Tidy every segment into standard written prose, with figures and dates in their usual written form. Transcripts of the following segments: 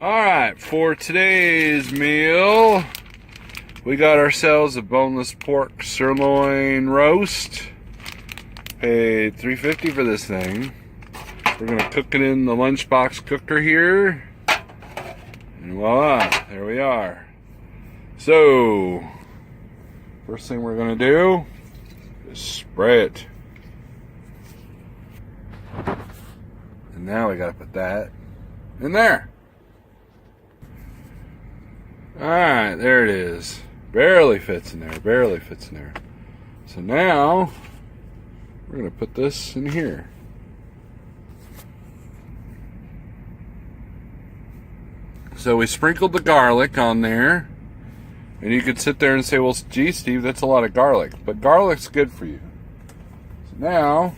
Alright, for today's meal, we got ourselves a boneless pork sirloin roast. Paid $3.50 for this thing. We're going to cook it in the lunchbox cooker here. And voila, there we are. So, first thing we're going to do is spray it. And now we got to put that in there. Alright, there it is. Barely fits in there, barely fits in there. So now, we're going to put this in here. So we sprinkled the garlic on there. And you could sit there and say, well, gee, Steve, that's a lot of garlic. But garlic's good for you. So now,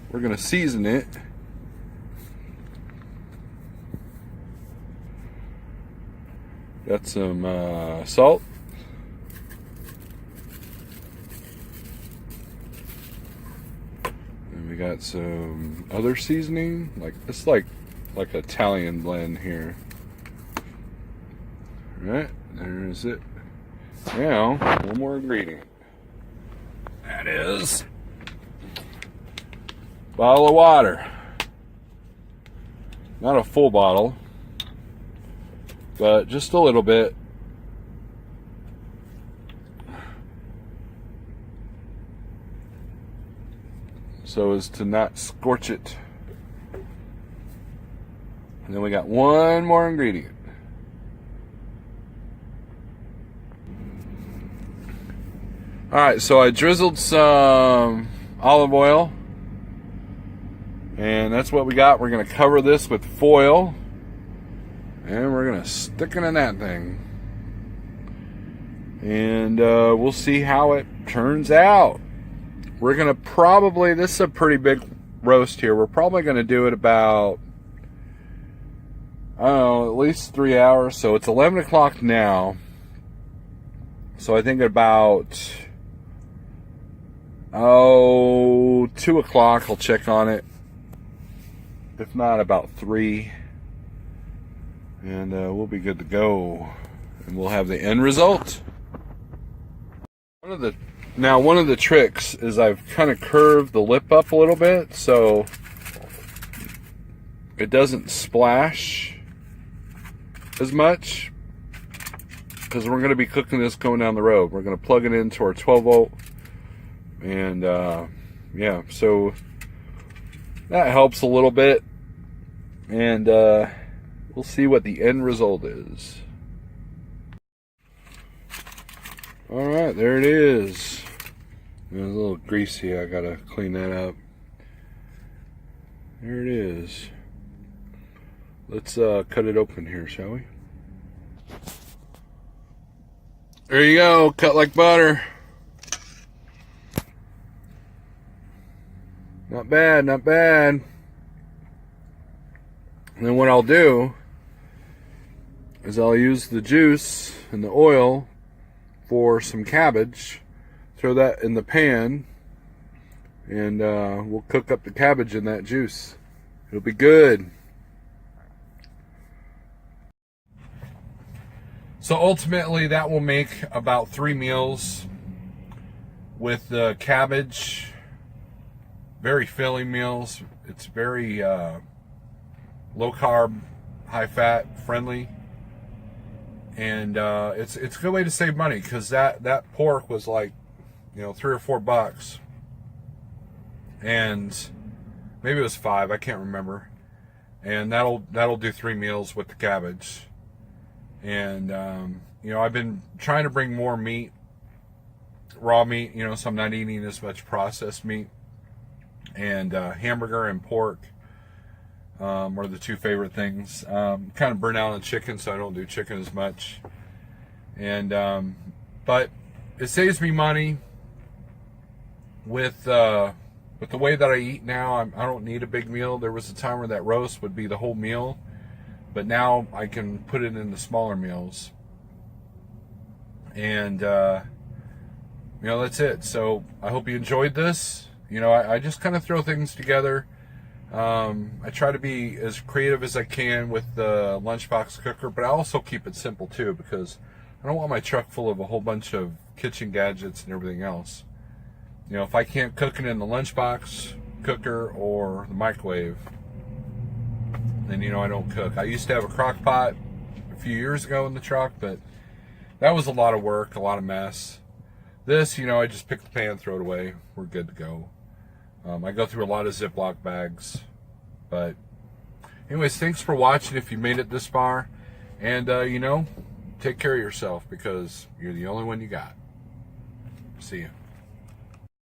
we're going to season it. Got some salt. And we got some other seasoning. It's like Italian blend here. Alright, there's it. Now, one more ingredient. That is a bottle of water. Not a full bottle, but just a little bit. So as to not scorch it. And then we got one more ingredient. Alright, so I drizzled some olive oil. And that's what we got. We're going to cover this with foil. And we're going to stick it in that thing. And we'll see how it turns out. We're going to probably, this is a pretty big roast here. We're probably going to do it about, I don't know, at least 3 hours. So it's 11 o'clock now. So I think about, 2 o'clock I'll check on it. If not, about 3. And we'll be good to go. And we'll have the end result. One of the tricks is I've kind of curved the lip up a little bit so it doesn't splash as much, because we're going to be cooking this going down the road. We're going to plug it into our 12 volt, and yeah, so that helps a little bit, and we'll see what the end result is. Alright, there it is. It's a little greasy, I gotta clean that up. There it is. Let's cut it open here, shall we? There you go, cut like butter. Not bad, not bad. And then what I'll do is I'll use the juice and the oil for some cabbage. Throw that in the pan, and we'll cook up the cabbage in that juice. It'll be good. So ultimately that will make about 3 meals with the cabbage. Very filling meals. It's very low carb, high fat friendly. And it's a good way to save money, because that pork was like, $3 or $4, and maybe it was 5, I can't remember. And that'll do 3 meals with the cabbage. And I've been trying to bring more meat, raw meat, so I'm not eating as much processed meat. And hamburger and pork are the 2 favorite things. Kind of burn out on chicken, so I don't do chicken as much. And but it saves me money with the way that I eat now. I don't need a big meal. There was a time where that roast would be the whole meal, but now I can put it into smaller meals. And that's it. So I hope you enjoyed this. I just kind of throw things together. I try to be as creative as I can with the lunchbox cooker, but I also keep it simple too, because I don't want my truck full of a whole bunch of kitchen gadgets and everything else. You know, if I can't cook it in the lunchbox cooker or the microwave, then, you know, I don't cook. I used to have a crock pot a few years ago in the truck, but that was a lot of work, a lot of mess. This, you know, I just pick the pan, throw it away. We're good to go. I go through a lot of Ziploc bags. But anyways, thanks for watching if you made it this far. And, you know, take care of yourself, because you're the only one you got. See you.